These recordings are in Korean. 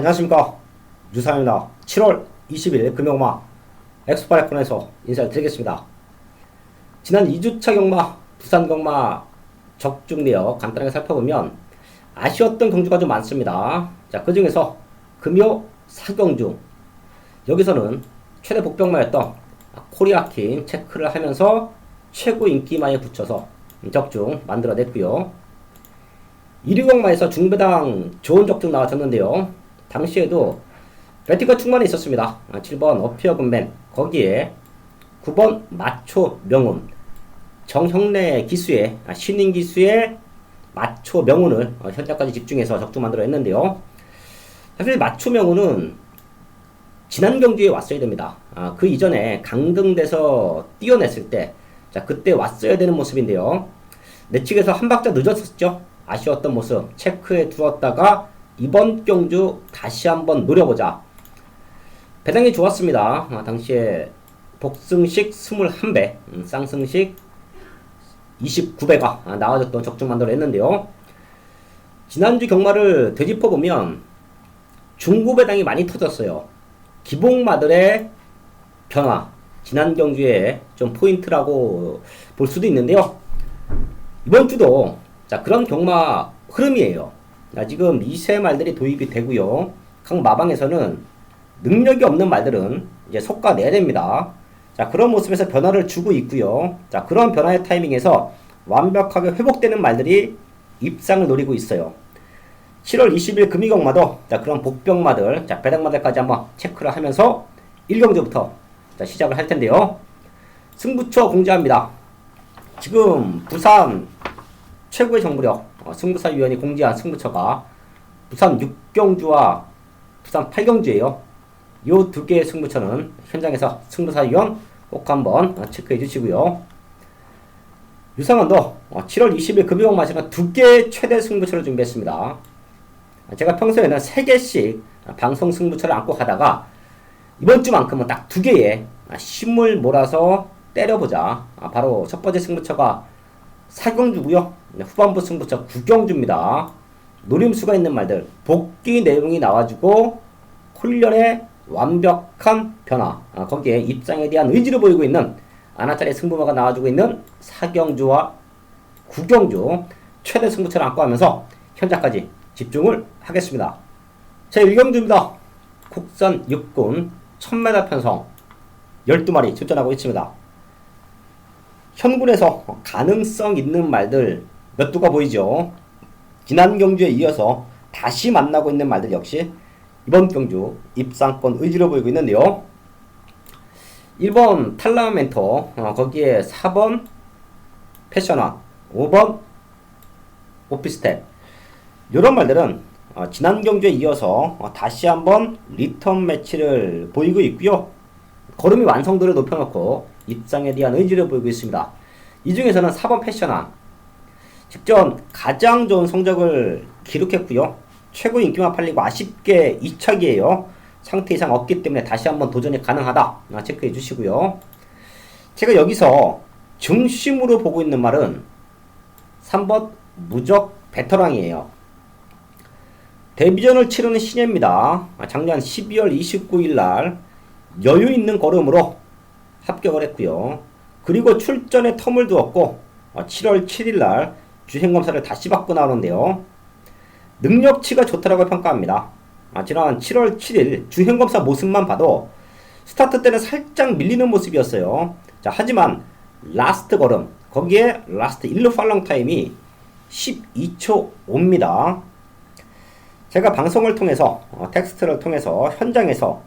안녕하십니까, 유상입니다. 7월 20일 금요일마 엑스파레콘에서 인사를 드리겠습니다. 지난 2주차 경마, 부산 경마 적중 내역 간단하게 살펴보면 아쉬웠던 경주가 좀 많습니다. 자, 그 중에서 금요 4경주, 여기서는 최대 복병마였던 코리아킨 체크를 하면서 최고 인기마에 붙여서 적중 만들어냈고요. 1위 경마에서 중배당 좋은 적중 나와줬는데요. 당시에도 배팅가 충만히 있었습니다. 7번 어피어 금맨, 거기에 9번 마초 명운, 정형래 기수의 신인 기수의 마초 명운을 현장까지 집중해서 적중 만들어냈는데요. 사실 마초 명운은 지난 경주에 왔어야 됩니다. 그 이전에 강등돼서 뛰어냈을 때, 자, 그때 왔어야 되는 모습인데요. 내측에서 한 박자 늦었었죠. 아쉬웠던 모습 체크해 두었다가 이번 경주 다시 한번 노려보자. 배당이 좋았습니다. 당시에 복승식 21배, 쌍승식 29배가 나와줬던 적중 만들어냈는데요. 지난주 경마를 되짚어보면 중고 배당이 많이 터졌어요. 기복마들의 변화, 지난 경주에 좀 포인트라고 볼 수도 있는데요. 이번 주도 자, 그런 경마 흐름이에요. 지금 미세 말들이 도입이 되고요. 각 마방에서는 능력이 없는 말들은 이제 속가내야 됩니다. 자, 그런 모습에서 변화를 주고 있고요. 자, 그런 변화의 타이밍에서 완벽하게 회복되는 말들이 입상을 노리고 있어요. 7월 20일 금이경마도 자, 그런 복병마들, 자, 배당마들까지 한번 체크를 하면서 1경주부터 자, 시작을 할 텐데요. 승부처 공지합니다. 지금 부산 최고의 정부력 승부사위원이 공지한 승부처가 부산 6경주와 부산 8경주예요. 요 두 개의 승부처는 현장에서 승부사위원 꼭 한번 체크해 주시고요. 유상원도 7월 20일 금요일마시는 두 개의 최대 승부처를 준비했습니다. 제가 평소에는 3개씩 방송 승부처를 안고 가다가 이번 주만큼은 딱 두 개의 힘을 몰아서 때려보자. 바로 첫 번째 승부처가 4경주고요. 후반부 승부처 9경주입니다. 노림수가 있는 말들, 복귀 내용이 나와주고 훈련의 완벽한 변화, 거기에 입장에 대한 의지를 보이고 있는 아나짜리 승부마가 나와주고 있는 4경주와 9경주 최대 승부처를 안고 하면서 현장까지 집중을 하겠습니다. 제 1경주입니다. 국산 6군 1000m 편성 12마리 출전하고 있습니다. 현군에서 가능성 있는 말들 몇 두가 보이죠. 지난 경주에 이어서 다시 만나고 있는 말들 역시 이번 경주 입상권 의지로 보이고 있는데요. 1번 탈라멘토, 거기에 4번 패션화, 5번 오피스텔, 이런 말들은 지난 경주에 이어서 다시 한번 리턴 매치를 보이고 있고요. 걸음이 완성도를 높여놓고 입상에 대한 의지를 보이고 있습니다. 이 중에서는 4번 패션화 직전 가장 좋은 성적을 기록했고요. 최고 인기만 팔리고 아쉽게 2착이에요. 상태 이상 없기 때문에 다시 한번 도전이 가능하다. 체크해 주시고요. 제가 여기서 중심으로 보고 있는 말은 3번 무적 베테랑이에요. 데뷔전을 치르는 신예입니다. 작년 12월 29일 날 여유 있는 걸음으로 합격을 했고요. 그리고 출전에 텀을 두었고 7월 7일 날 주행검사를 다시 받고 나오는데요. 능력치가 좋다라고 평가합니다. 지난 7월 7일 주행검사 모습만 봐도 스타트 때는 살짝 밀리는 모습이었어요. 자, 하지만 라스트 걸음, 거기에 라스트 1루 팔롱 타임이 12초 5입니다. 제가 방송을 통해서 텍스트를 통해서 현장에서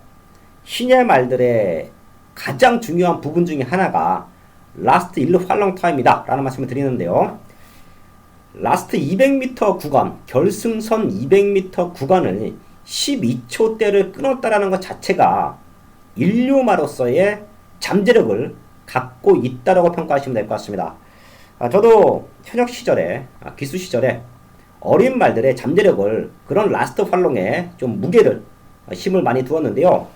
신예 말들의 가장 중요한 부분 중에 하나가 라스트 1루 팔롱 타임이다 라는 말씀을 드리는데요. 라스트 200m 구간, 결승선 200m 구간을 12초대를 끊었다라는 것 자체가 인류마로서의 잠재력을 갖고 있다라고 평가하시면 될 것 같습니다. 저도 현역 시절에, 기수 시절에 어린 말들의 잠재력을 그런 라스트 팔롱에 좀 무게를, 힘을 많이 두었는데요.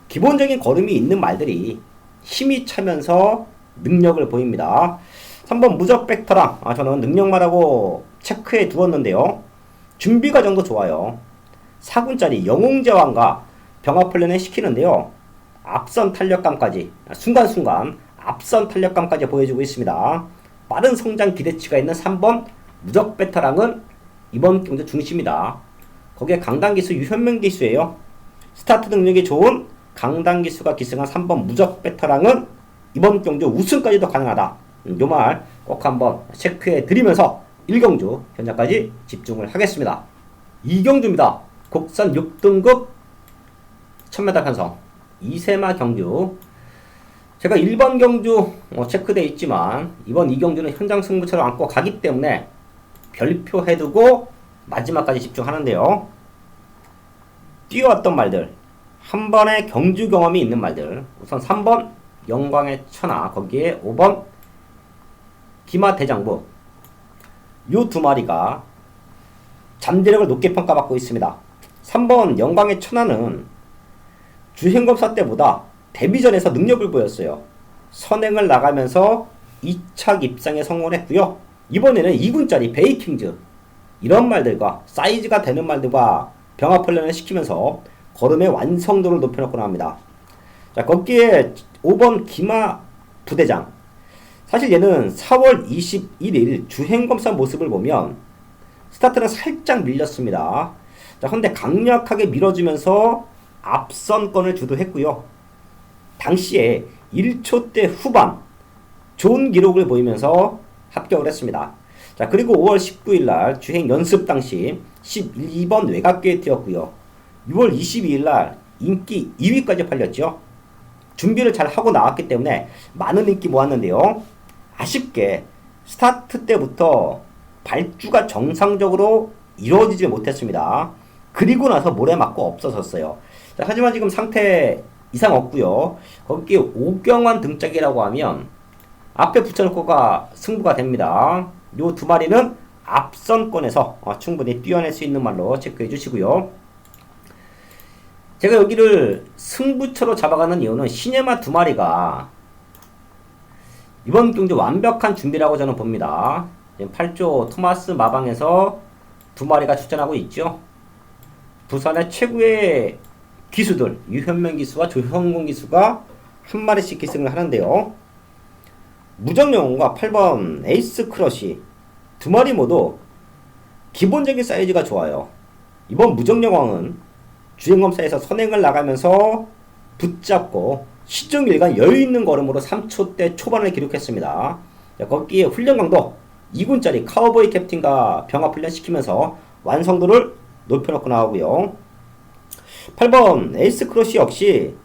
기본적인 걸음이 있는 말들이 힘이 차면서 능력을 보입니다. 3번 무적 벡터랑 저는 능력말하고 체크해 두었는데요. 준비 과정도 좋아요. 4군짜리 영웅제왕과 병합훈련을 시키는데요. 앞선 탄력감까지 순간순간 앞선 탄력감까지 보여주고 있습니다. 빠른 성장 기대치가 있는 3번 무적 베테랑은 이번 경주 중심이다. 거기에 강단기수 유현명기수예요. 스타트 능력이 좋은 강단기수가 기승한 3번 무적 베테랑은 이번 경주 우승까지도 가능하다. 요 말 꼭 한번 체크해 드리면서 1경주 현장까지 집중을 하겠습니다. 2경주입니다. 국산 6등급 1000m 편성 2세마 경주. 제가 1번 경주 체크되어 있지만 이번 2경주는 현장 승부처럼 안고 가기 때문에 별표 해두고 마지막까지 집중하는데요. 뛰어왔던 말들, 한 번의 경주 경험이 있는 말들. 우선 3번 영광의 천하, 거기에 5번 기마대장부, 요 두 마리가 잠재력을 높게 평가받고 있습니다. 3번 영광의 천하는 주행검사 때보다 데뷔전에서 능력을 보였어요. 선행을 나가면서 2착 입상에 성공을 했고요. 이번에는 2군짜리 베이킹즈, 이런 말들과 사이즈가 되는 말들과 병합훈련을 시키면서 걸음의 완성도를 높여놓고 나옵니다. 자, 거기에 5번 기마 부대장. 사실 얘는 4월 21일 주행검사 모습을 보면 스타트는 살짝 밀렸습니다. 자, 근데 강력하게 밀어주면서 앞선권을 주도했고요. 당시에 1초대 후반 좋은 기록을 보이면서 합격을 했습니다. 자, 그리고 5월 19일 날 주행 연습 당시 12번 외곽계에 뛰었고요. 6월 22일 날 인기 2위까지 팔렸죠. 준비를 잘 하고 나왔기 때문에 많은 인기 모았는데요. 아쉽게 스타트 때부터 발주가 정상적으로 이루어지지 못했습니다. 그리고 나서 모래 맞고 없어졌어요. 자, 하지만 지금 상태 이상 없고요. 거기에 오경환 등짝이라고 하면 앞에 붙여놓고가 승부가 됩니다. 요 두 마리는 앞선권에서 충분히 뛰어낼 수 있는 말로 체크해 주시고요. 제가 여기를 승부처로 잡아가는 이유는 시네마 두 마리가 이번 경주 완벽한 준비라고 저는 봅니다. 지금 8조 토마스 마방에서 두 마리가 출전하고 있죠. 부산의 최고의 기수들 유현명 기수와 조형공 기수가 한 마리씩 기승을 하는데요. 무정영웅과 8번 에이스 크러쉬 두 마리 모두 기본적인 사이즈가 좋아요. 이번 무정영왕은 주행검사에서 선행을 나가면서 붙잡고 시종일관 여유있는 걸음으로 3초대 초반을 기록했습니다. 자, 거기에 훈련 강도 2군짜리 카우보이 캡틴과 병합훈련 시키면서 완성도를 높여놓고 나오고요. 8번 에이스 크러쉬 역시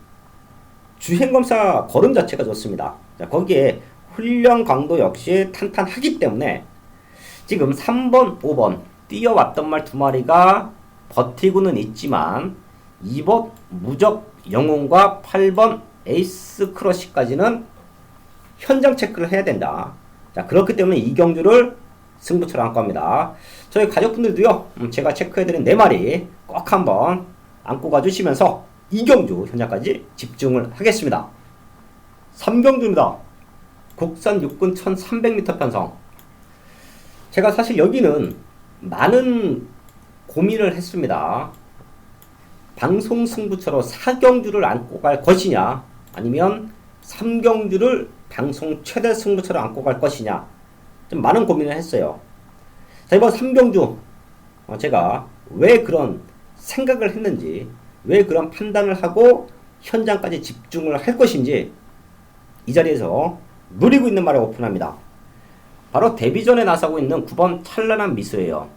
주행검사 걸음 자체가 좋습니다. 자, 거기에 훈련 강도 역시 탄탄하기 때문에 지금 3번, 5번 뛰어왔던 말 두 마리가 버티고는 있지만 2번 무적 영웅과 8번 에이스 크러쉬까지는 현장 체크를 해야 된다. 자, 그렇기 때문에 이 경주를 승부처로 안고 합니다. 저희 가족분들도요, 제가 체크해드린 4마리 꼭 한번 안고 가주시면서 이 경주 현장까지 집중을 하겠습니다. 3경주입니다. 국산 육군 1300m 편성. 제가 사실 여기는 많은 고민을 했습니다. 방송 승부처로 4경주를 안고 갈 것이냐, 아니면 3경주를 방송 최대 승부처로 안고 갈 것이냐, 좀 많은 고민을 했어요. 자, 이번 3경주 제가 왜 그런 생각을 했는지, 왜 그런 판단을 하고 현장까지 집중을 할 것인지 이 자리에서 누리고 있는 말을 오픈합니다. 바로 데뷔전에 나서고 있는 9번 찬란한 미소예요.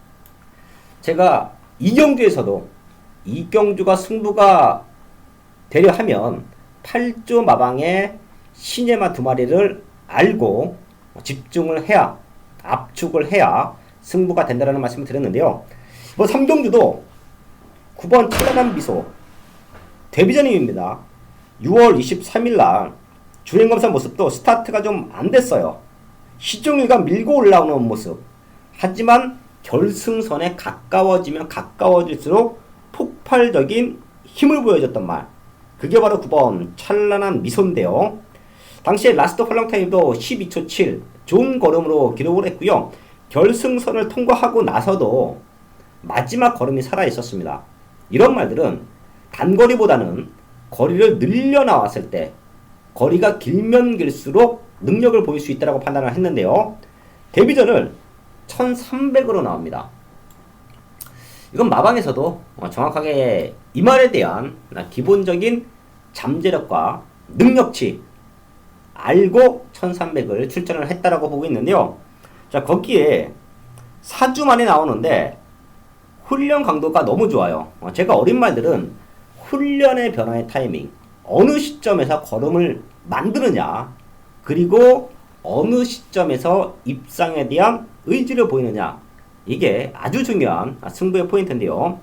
제가 이 경주에서도 이 경주가 승부가 되려 하면 8조 마방의 시네마 두 마리를 알고 집중을 해야, 압축을 해야 승부가 된다는 말씀을 드렸는데요. 뭐 3경주도 9번 찬란한 미소 데뷔전입니다. 6월 23일 날 주행검사 모습도 스타트가 좀 안 됐어요. 시종일관 밀고 올라오는 모습. 하지만 결승선에 가까워지면 가까워질수록 폭발적인 힘을 보여줬던 말. 그게 바로 9번 찬란한 미소인데요. 당시에 라스트 펄렁타임도 12초 7 좋은 걸음으로 기록을 했고요. 결승선을 통과하고 나서도 마지막 걸음이 살아있었습니다. 이런 말들은 단거리보다는 거리를 늘려 나왔을 때 거리가 길면 길수록 능력을 보일 수 있다고 판단을 했는데요. 데뷔전을 1300으로 나옵니다. 이건 마방에서도 정확하게 이 말에 대한 기본적인 잠재력과 능력치 알고 1300을 출전을 했다라고 보고 있는데요. 자, 거기에 4주 만에 나오는데 훈련 강도가 너무 좋아요. 제가 어린 말들은 훈련의 변화의 타이밍, 어느 시점에서 걸음을 만드느냐, 그리고 어느 시점에서 입상에 대한 의지를 보이느냐, 이게 아주 중요한 승부의 포인트인데요.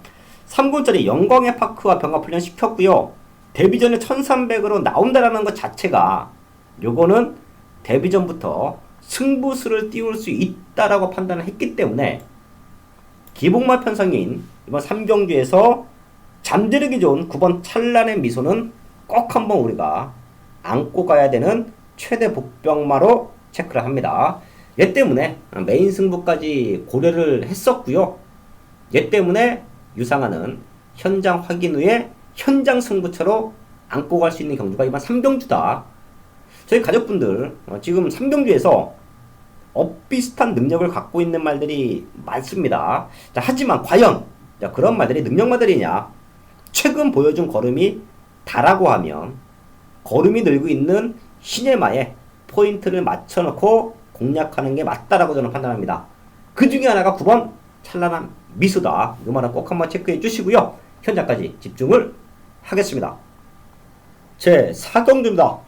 3군짜리 영광의 파크와 병합훈련 시켰고요. 데뷔전에 1300으로 나온다라는 것 자체가 요거는 데뷔전부터 승부수를 띄울 수 있다라고 판단을 했기 때문에 기복마 편성인 이번 3경주에서 잠재력이 좋은 9번 찬란의 미소는 꼭 한번 우리가 안고 가야 되는 최대 복병마로 체크를 합니다. 얘 때문에 메인 승부까지 고려를 했었고요. 얘 때문에 유상하는 현장 확인 후에 현장 승부처로 안고 갈 수 있는 경주가 이번 3경주다. 저희 가족분들 지금 3경주에서 비슷한 능력을 갖고 있는 말들이 많습니다. 자, 하지만 과연 그런 말들이 능력마들이냐? 최근 보여준 걸음이 다라고 하면 걸음이 늘고 있는 시네마에 포인트를 맞춰놓고 공략하는 게 맞다라고 저는 판단합니다. 그 중에 하나가 9번 찬란한 미소다. 이 말은 꼭 한번 체크해 주시고요. 현장까지 집중을 하겠습니다. 제 4경주입니다.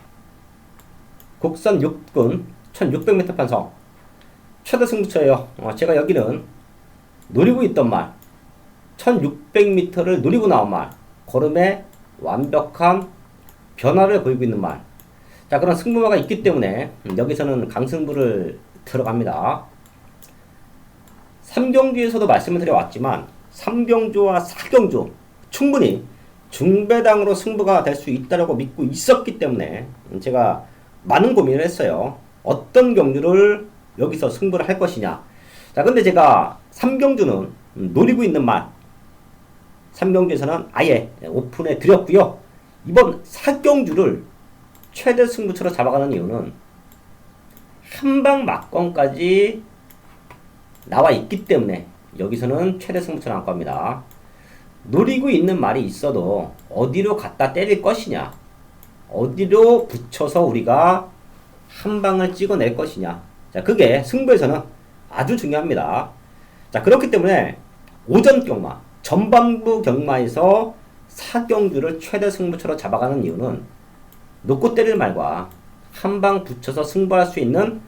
국산 6군 1600m 편성 최대 승부처예요. 제가 여기는 노리고 있던 말 1600m를 노리고 나온 말, 걸음에 완벽한 변화를 보이고 있는 말. 자, 그런 승부마가 있기 때문에 여기서는 강승부를 들어갑니다. 3경주에서도 말씀을 드려왔지만 3경주와 4경주 충분히 중배당으로 승부가 될 수 있다고 믿고 있었기 때문에 제가 많은 고민을 했어요. 어떤 경주를 여기서 승부를 할 것이냐. 자, 근데 제가 3경주는 노리고 있는 말 3경주에서는 아예 오픈해 드렸고요. 이번 4경주를 최대 승부처로 잡아가는 이유는 한방 막건까지 나와 있기 때문에 여기서는 최대 승부처로 안고 갑니다. 노리고 있는 말이 있어도 어디로 갖다 때릴 것이냐, 어디로 붙여서 우리가 한 방을 찍어낼 것이냐. 자, 그게 승부에서는 아주 중요합니다. 자, 그렇기 때문에 오전 경마, 전반부 경마에서 4경주를 최대 승부처로 잡아가는 이유는 놓고 때릴 말과 한 방 붙여서 승부할 수 있는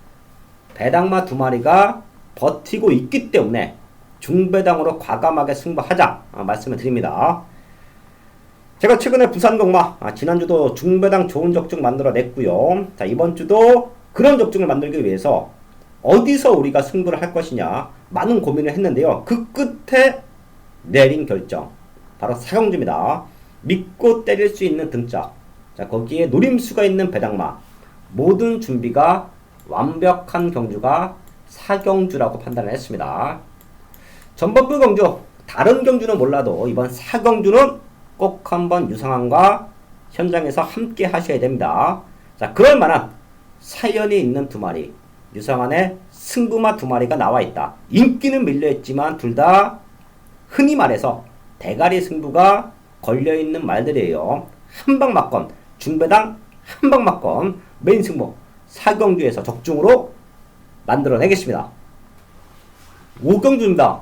배당마 2마리가 버티고 있기 때문에 중배당으로 과감하게 승부하자 말씀을 드립니다. 제가 최근에 부산 경마 지난주도 중배당 좋은 적중 만들어냈고요. 자, 이번주도 그런 적중을 만들기 위해서 어디서 우리가 승부를 할 것이냐 많은 고민을 했는데요. 그 끝에 내린 결정 바로 4경주입니다. 믿고 때릴 수 있는 등짝, 자, 거기에 노림수가 있는 배당마, 모든 준비가 완벽한 경주가 4경주라고 판단을 했습니다. 전반부 경주, 다른 경주는 몰라도 이번 4경주는 꼭 한번 유상한과 현장에서 함께 하셔야 됩니다. 자, 그럴만한 사연이 있는 2마리, 유상한의 승부마 2마리가 나와 있다. 인기는 밀려있지만 둘 다 흔히 말해서 대가리 승부가 걸려있는 말들이에요. 한방 막건, 중배당 한방 막건, 메인 승부 4경주에서 적중으로 만들어내겠습니다. 5경주입니다.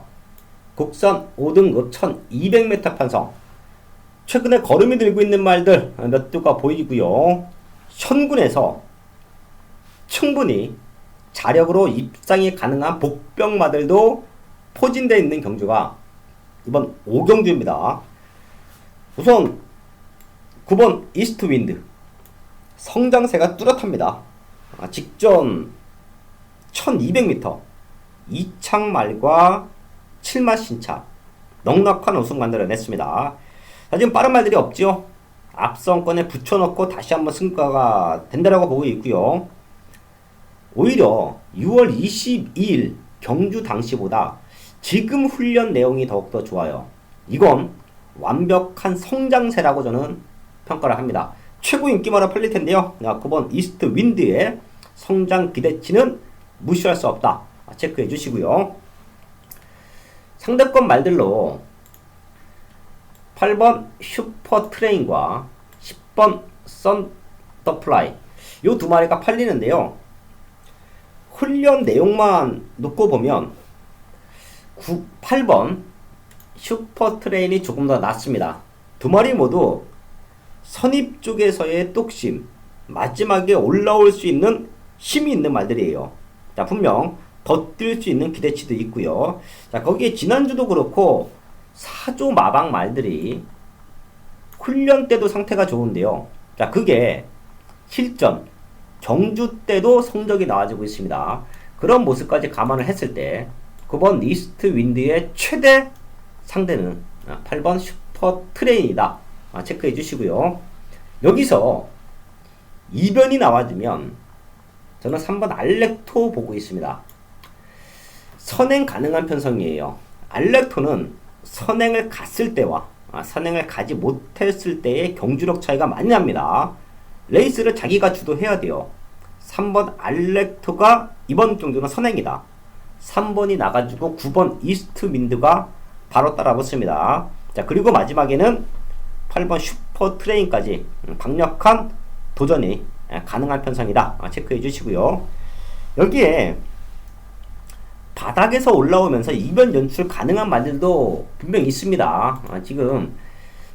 국산 5등급 1200m 편성. 최근에 걸음이 들고 있는 말들 몇 두가 보이고요. 현군에서 충분히 자력으로 입상이 가능한 복병마들도 포진되어 있는 경주가 이번 5경주입니다. 우선 9번 이스트 윈드 성장세가 뚜렷합니다. 직전 1200m 2창말과 7마 신차 넉넉한 우승 만들어냈습니다. 자, 지금 빠른 말들이 없죠. 앞선권에 붙여놓고 다시 한번 승가가 된다라고 보고 있고요. 오히려 6월 22일 경주 당시보다 지금 훈련 내용이 더욱더 좋아요. 이건 완벽한 성장세라고 저는 평가를 합니다. 최고 인기만으로 팔릴 텐데요. 9번 이스트 윈드의 성장 기대치는 무시할 수 없다. 체크해 주시고요. 상대권 말들로 8번 슈퍼 트레인과 10번 썬더플라이 요 두 마리가 팔리는데요. 훈련 내용만 놓고 보면 8번 슈퍼 트레인이 조금 더 낫습니다. 두 마리 모두 선입 쪽에서의 뚝심, 마지막에 올라올 수 있는 힘이 있는 말들이에요. 자, 분명 더 뛸 수 있는 기대치도 있고요. 자, 거기에 지난주도 그렇고 사조 마방 말들이 훈련 때도 상태가 좋은데요. 자, 그게 실전, 경주 때도 성적이 나와지고 있습니다. 그런 모습까지 감안을 했을 때 9번 이스트 윈드의 최대 상대는 8번 슈퍼 트레인이다. 체크해 주시고요. 여기서 이변이 나와주면 저는 3번 알렉토 보고 있습니다. 선행 가능한 편성이에요. 알렉토는 선행을 갔을 때와 선행을 가지 못했을 때의 경주력 차이가 많이 납니다. 레이스를 자기가 주도해야 돼요. 3번 알렉토가 이번 경주는 선행이다. 3번이 나가지고 9번 이스트 윈드가 바로 따라붙습니다. 자, 그리고 마지막에는 8번 슈퍼 트레인까지 강력한 도전이 가능한 편성이다. 체크해 주시고요. 여기에 바닥에서 올라오면서 이변 연출 가능한 말들도 분명히 있습니다. 지금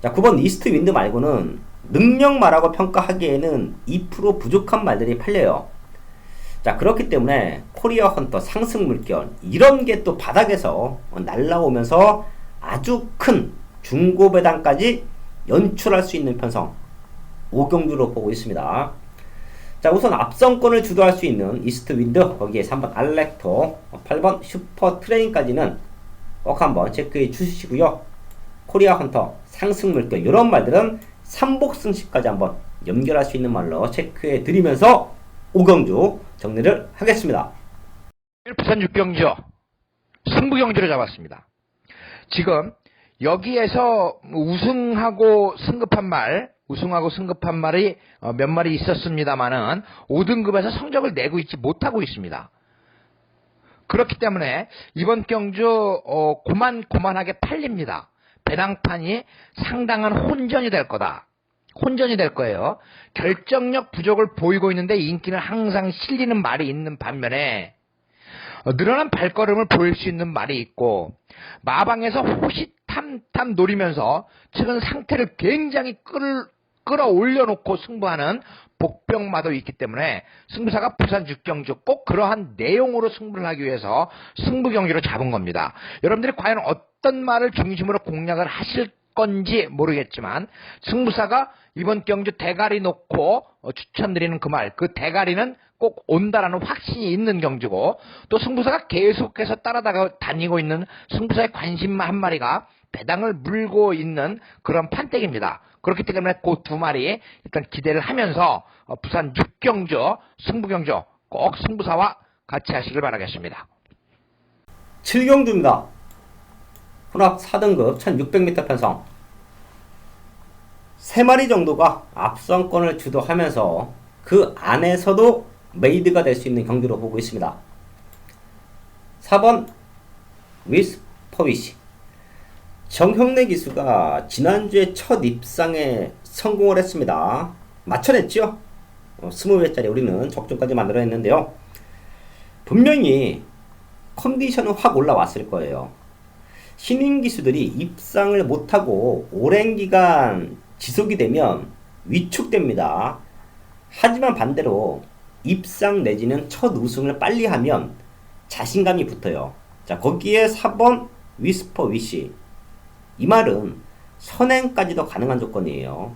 자, 9번 이스트 윈드 말고는 능력마라고 평가하기에는 2% 부족한 말들이 팔려요. 자, 그렇기 때문에 코리아 헌터 상승 물결 이런 게 또 바닥에서 날라오면서 아주 큰 중고 배당까지 연출할 수 있는 편성 5경주로 보고 있습니다. 자, 우선 앞선권을 주도할 수 있는 이스트 윈드, 거기에 3번 알렉토, 8번 슈퍼 트레인까지는 꼭 한번 체크해 주시고요. 코리아 헌터 상승 물결 이런 말들은 삼복승식까지 한번 연결할 수 있는 말로 체크해 드리면서 5경주 정리를 하겠습니다. 부산 6경주 승부경주를 잡았습니다. 지금 여기에서 우승하고 승급한 말이 몇 마리 있었습니다만은 5등급에서 성적을 내고 있지 못하고 있습니다. 그렇기 때문에 이번 경주 고만고만하게 팔립니다. 배당판이 상당한 혼전이 될 거다. 혼전이 될 거예요. 결정력 부족을 보이고 있는데 인기는 항상 실리는 말이 있는 반면에 늘어난 발걸음을 보일 수 있는 말이 있고 마방에서 호시탐탐 노리면서 최근 상태를 굉장히 끌어올려 놓고 승부하는 복병마도 있기 때문에 승부사가 부산 6경주 꼭 그러한 내용으로 승부를 하기 위해서 승부경기로 잡은 겁니다. 여러분들이 과연 어떤 말을 중심으로 공략을 하실 건지 모르겠지만 승부사가 이번 경주 대가리 놓고 추천드리는 그 말, 그 대가리는 꼭 온다라는 확신이 있는 경주고 또 승부사가 계속해서 따라다니고 있는 승부사의 관심만 한 마리가 배당을 물고 있는 그런 판때기입니다. 그렇기 때문에 그 두 마리 일단 기대를 하면서 부산 6경주 승부경주 꼭 승부사와 같이 하시길 바라겠습니다. 7경주입니다. 혼합 4등급 1600m 편성 3마리 정도가 앞선권을 주도하면서 그 안에서도 메이드가 될 수 있는 경기로 보고 있습니다. 4번 위스퍼위시 정형래 기수가 지난주에 첫 입상에 성공을 했습니다. 맞춰냈죠? 20회짜리 우리는 적중까지 만들어냈는데요. 분명히 컨디션은 확 올라왔을 거예요. 신인 기수들이 입상을 못하고 오랜 기간 지속이 되면 위축됩니다. 하지만 반대로 입상 내지는 첫 우승을 빨리 하면 자신감이 붙어요. 자, 거기에 4번 위스퍼 위시 이 말은 선행까지도 가능한 조건이에요.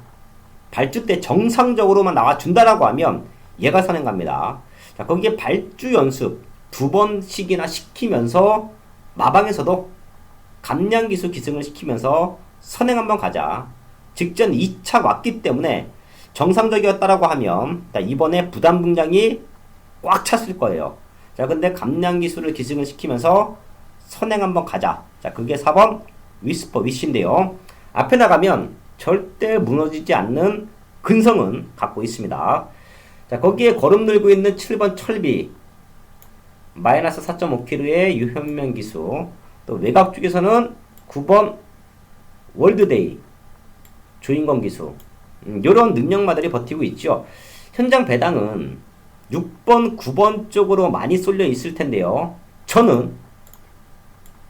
발주 때 정상적으로만 나와준다라고 하면 얘가 선행 갑니다. 자, 거기에 발주 연습 2번씩이나 시키면서 마방에서도 감량기수 기승을 시키면서 선행 한번 가자. 직전 2차 왔기 때문에 정상적이었다라고 하면 이번에 부담 분량이 꽉 찼을 거예요. 자, 근데 감량기수를 기승을 시키면서 선행 한번 가자. 자, 그게 4번 위스퍼 위시인데요. 앞에 나가면 절대 무너지지 않는 근성은 갖고 있습니다. 자, 거기에 거름 늘고 있는 7번 철비, 마이너스 4.5kg의 유현명 기수, 또 외곽 쪽에서는 9번 월드데이, 조인건 기수, 이런 능력마들이 버티고 있죠. 현장 배당은 6번, 9번 쪽으로 많이 쏠려 있을 텐데요. 저는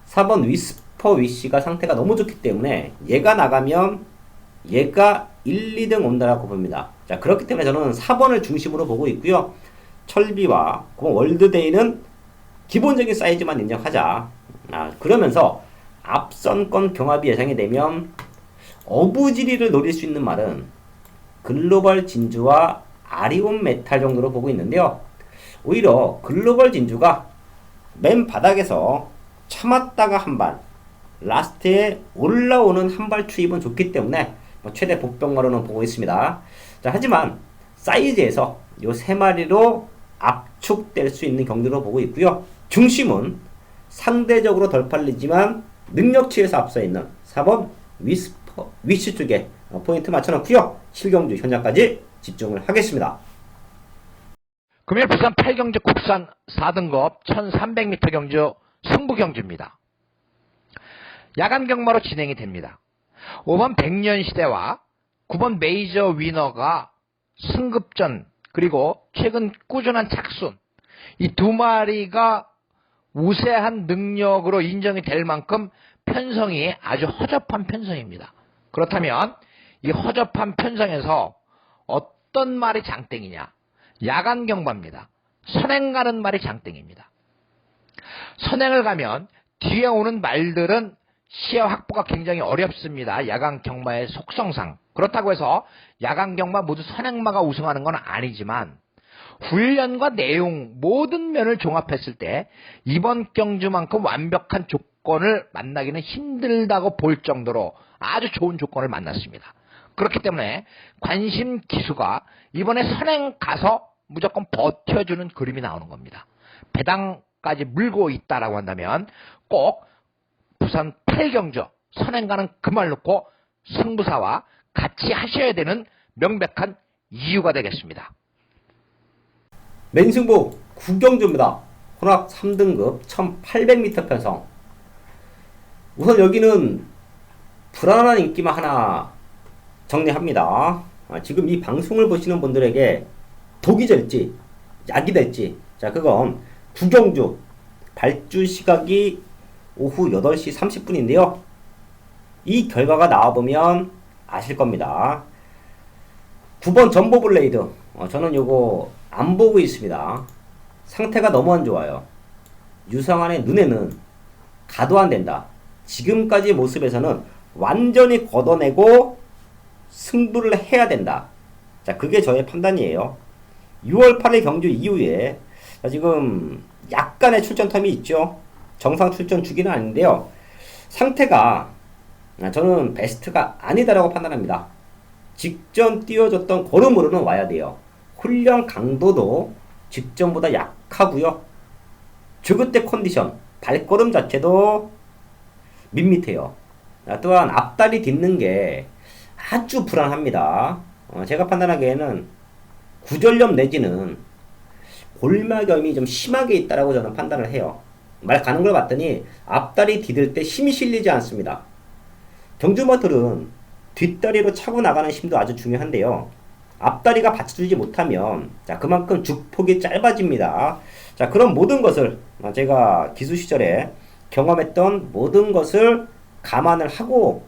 4번 위스퍼 위시가 상태가 너무 좋기 때문에 얘가 나가면 얘가 1, 2등 온다라고 봅니다. 자, 그렇기 때문에 저는 4번을 중심으로 보고 있고요. 철비와 9번 월드데이는 기본적인 사이즈만 인정하자. 그러면서 앞선권 경합이 예상이 되면 어부지리를 노릴 수 있는 말은 글로벌 진주와 아리온 메탈 정도로 보고 있는데요. 오히려 글로벌 진주가 맨 바닥에서 참았다가 한 발, 라스트에 올라오는 한 발 추입은 좋기 때문에 최대 복병마로는 보고 있습니다. 자, 하지만 사이즈에서 요 세 마리로 압축될 수 있는 경기로 보고 있고요. 중심은 상대적으로 덜 팔리지만 능력치에서 앞서 있는 4번 위치 쪽에 포인트 맞춰놓고요. 실경주 현장까지 집중을 하겠습니다. 금일 부산 8경주 국산 4등급 1300m 경주 승부 경주입니다. 야간 경마로 진행이 됩니다. 5번 백년시대와 9번 메이저 위너가 승급전, 그리고 최근 꾸준한 착순, 이 두 마리가 우세한 능력으로 인정이 될 만큼 편성이 아주 허접한 편성입니다. 그렇다면 이 허접한 편성에서 어떤 말이 장땡이냐? 야간 경마입니다. 선행 가는 말이 장땡입니다. 선행을 가면 뒤에 오는 말들은 시야 확보가 굉장히 어렵습니다. 야간 경마의 속성상. 그렇다고 해서 야간 경마 모두 선행마가 우승하는 건 아니지만 훈련과 내용 모든 면을 종합했을 때 이번 경주만큼 완벽한 조건을 만나기는 힘들다고 볼 정도로 아주 좋은 조건을 만났습니다. 그렇기 때문에 관심 기수가 이번에 선행 가서 무조건 버텨주는 그림이 나오는 겁니다. 배당까지 물고 있다라고 한다면 꼭 부산 8경주 선행 가는 그 말 놓고 승부사와 같이 하셔야 되는 명백한 이유가 되겠습니다. 맨승부 9경주입니다. 혼합 3등급 1800m 편성. 우선 여기는 불안한 인기만 하나 정리합니다. 지금 이 방송을 보시는 분들에게 독이 될지 약이 될지, 자, 그건 9경주 발주 시각이 오후 8시 30분인데요. 이 결과가 나와보면 아실 겁니다. 9번 점보블레이드, 저는 요거 안 보고 있습니다. 상태가 너무 안 좋아요. 유상환의 눈에는 가도 안 된다. 지금까지 모습에서는 완전히 걷어내고 승부를 해야 된다. 자, 그게 저의 판단이에요. 6월 8일 경주 이후에 지금 약간의 출전 텀이 있죠. 정상 출전 주기는 아닌데요. 상태가 저는 베스트가 아니다라고 판단합니다. 직전 띄워줬던 걸음으로는 와야 돼요. 훈련 강도도 직전보다 약하고요. 주그때 컨디션, 발걸음 자체도 밋밋해요. 또한 앞다리 딛는 게 아주 불안합니다. 제가 판단하기에는 구절염 내지는 골막염이 좀 심하게 있다라고 저는 판단을 해요. 말 가는 걸 봤더니 앞다리 디딜 때 힘이 실리지 않습니다. 경주마들은 뒷다리로 차고 나가는 힘도 아주 중요한데요. 앞다리가 받쳐주지 못하면 자, 그만큼 죽폭이 짧아집니다. 자, 그런 모든 것을 제가 기수 시절에 경험했던 모든 것을 감안을 하고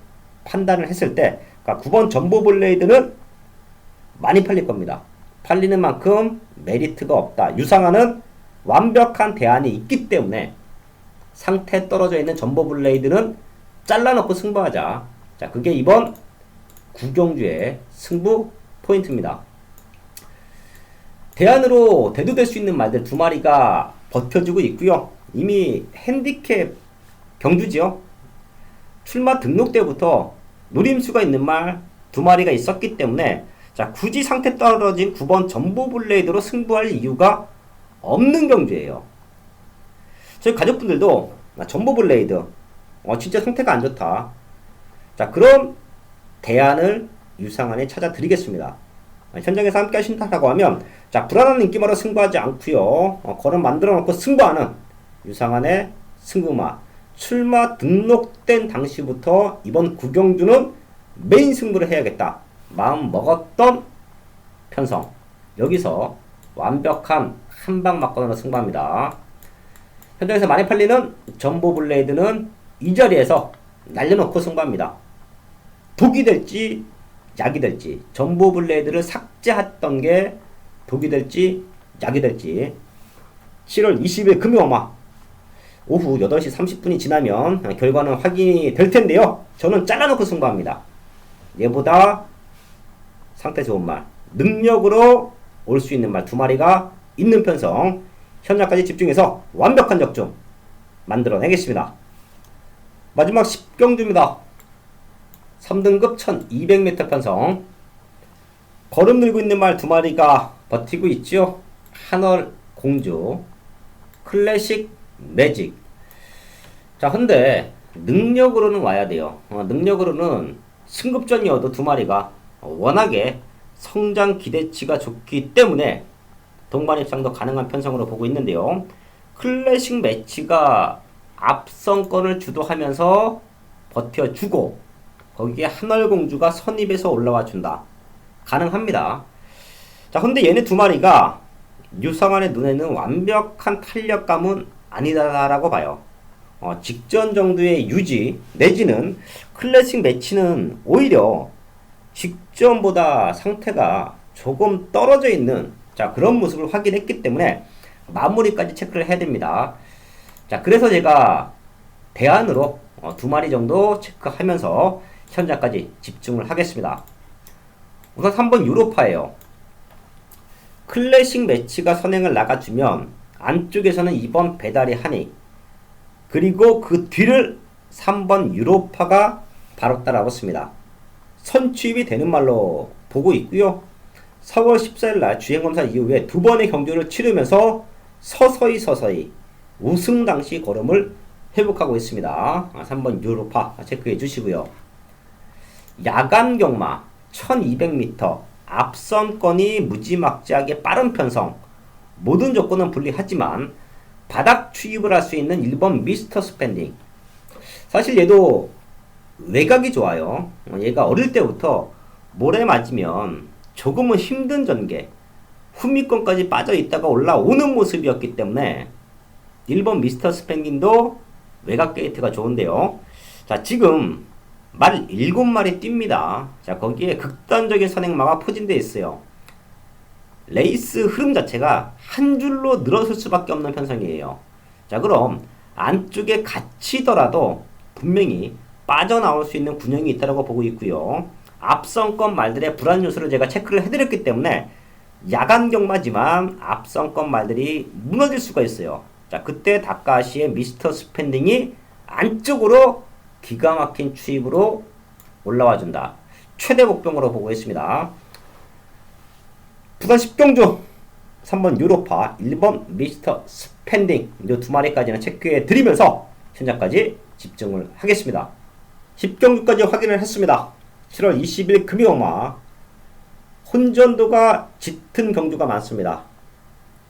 판단을 했을 때, 그러니까 9번 점보블레이드는 많이 팔릴 겁니다. 팔리는 만큼 메리트가 없다. 유상하는 완벽한 대안이 있기 때문에 상태 떨어져 있는 점보블레이드는 잘라놓고 승부하자. 자, 그게 이번 구경주의 승부 포인트입니다. 대안으로 대두될 수 있는 말들 두 마리가 버텨주고 있고요. 이미 핸디캡 경주지요. 출마 등록 때부터 노림수가 있는 말 두 마리가 있었기 때문에 자, 굳이 상태 떨어진 9번 점보블레이드로 승부할 이유가 없는 경주예요. 저희 가족분들도 점보블레이드 진짜 상태가 안 좋다. 자, 그럼 대안을 유상한에 찾아드리겠습니다. 현장에서 함께 하신다라고 하면 자 불안한 인기마로 승부하지 않고요. 걸음 만들어 놓고 승부하는 유상한의 승부마 출마 등록된 당시부터 이번 구경주는 메인 승부를 해야겠다 마음 먹었던 편성. 여기서 완벽한 한방 막건으로 승부합니다. 현장에서 많이 팔리는 전보 블레이드는 이 자리에서 날려놓고 승부합니다. 독이 될지 약이 될지, 전보 블레이드를 삭제했던 게 독이 될지 약이 될지 7월 20일 금요일마 오후 8시 30분이 지나면 결과는 확인이 될 텐데요. 저는 잘라놓고 승부합니다. 얘보다 상태 좋은 말, 능력으로 올 수 있는 말 두 마리가 있는 편성, 현장까지 집중해서 완벽한 적중 만들어내겠습니다. 마지막 10경주입니다. 3등급 1200m 편성. 걸음 들고 있는 말 두 마리가 버티고 있죠. 한월 공주, 클래식 매직. 자, 근데 능력으로는 와야 돼요. 능력으로는 승급전이어도 두 마리가 워낙에 성장 기대치가 좋기 때문에 동반 입상도 가능한 편성으로 보고 있는데요. 클래식 매치가 앞선권을 주도하면서 버텨주고 거기에 한월공주가 선입에서 올라와 준다. 가능합니다. 자, 근데 얘네 두 마리가 유상한의 눈에는 완벽한 탄력감은 아니다라고 봐요. 직전 정도의 유지 내지는 클래식 매치는 오히려 직전보다 상태가 조금 떨어져 있는 자 그런 모습을 확인했기 때문에 마무리까지 체크를 해야 됩니다. 자, 그래서 제가 대안으로 두 마리 정도 체크하면서 현장까지 집중을 하겠습니다. 우선 3번 유로파예요. 클래식 매치가 선행을 나가주면 안쪽에서는 2번 배달이 하니 그리고 그 뒤를 3번 유로파가 바로 따라붙습니다. 선취입이 되는 말로 보고 있고요. 4월 14일 날 주행검사 이후에 두 번의 경주를 치르면서 서서히 우승 당시 걸음을 회복하고 있습니다. 3번 유로파 체크해 주시고요. 야간 경마 1200m 앞선권이 무지막지하게 빠른 편성, 모든 조건은 불리하지만 바닥 추입을 할 수 있는 1번 미스터 스펜딩. 사실 얘도 외곽이 좋아요. 얘가 어릴 때부터 모래 맞으면 조금은 힘든 전개, 후미권까지 빠져 있다가 올라오는 모습이었기 때문에 1번 미스터 스펜딩도 외곽 게이트가 좋은데요. 자, 지금 말 7마리 뜁니다. 자, 거기에 극단적인 선행마가 포진되어 있어요. 레이스 흐름 자체가 한 줄로 늘어설 수밖에 없는 편성이에요. 자, 그럼 안쪽에 갇히더라도 분명히 빠져나올 수 있는 군형이 있다고 보고 있고요. 앞선권 말들의 불안 요소를 제가 체크를 해드렸기 때문에 야간 경마지만 앞선권 말들이 무너질 수가 있어요. 자, 그때 다카시의 미스터 스펜딩이 안쪽으로 기가 막힌 추입으로 올라와 준다. 최대 복병으로 보고 있습니다. 부산 10경주 3번 유로파 1번 미스터 스펜딩 이 두 마리까지는 체크해 드리면서 현장까지 집중을 하겠습니다. 10경주까지 확인을 했습니다. 7월 20일 금요일마 혼전도가 짙은 경주가 많습니다.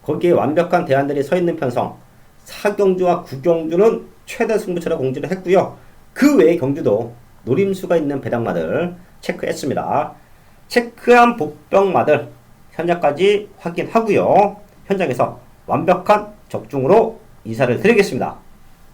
거기에 완벽한 대안들이 서 있는 편성 4경주와 9경주는 최대 승부처로 공지를 했고요. 그 외의 경주도 노림수가 있는 배당마들 체크했습니다. 체크한 복병마들 현장까지 확인하고요. 현장에서 완벽한 적중으로 인사를 드리겠습니다.